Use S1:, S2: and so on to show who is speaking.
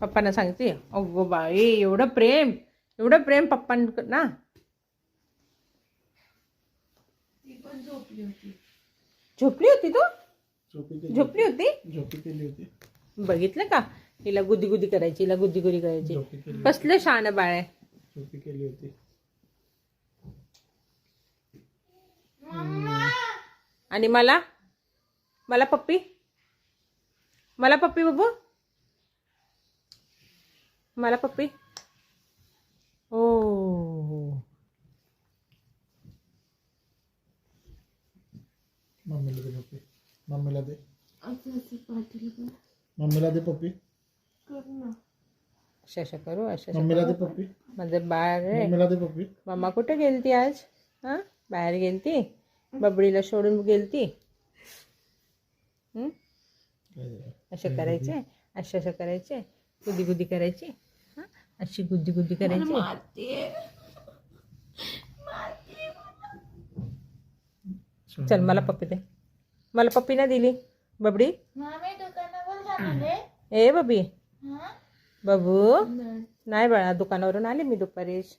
S1: पप्पांना सांगते. अगो बाई, एवढं प्रेम पप्पांना ना. झोपली होती तू? झोपली होती. बघितलं का, हिला गुदी करायची, हिला गुदी करायची. कसलं शान बाळ आहे.
S2: झोपी केली होती.
S1: आणि मला पप्पी बाबू, मला पप्पी. ओ
S2: मम्मीला दे पप्पी. मम्मीला दे पप्पी.
S1: अशा करू, अशा
S2: मम्मीला दे पप्पी.
S1: माझं बाळ रे.
S2: मम्मीला दे पप्पी.
S1: मम्मा कुठे गेलती आज? बाहेर गेलती, बबडीला सोडून गेलती. असं करायचे, असं करायचे, गुदी करायची. अशी गुदी करायची. चल मला पप्पी दे. मला पप्पी नाही दिली बबडी. ए बबी, बाबू नाही बाळा, दुकानावरून आले मी दुपारीच.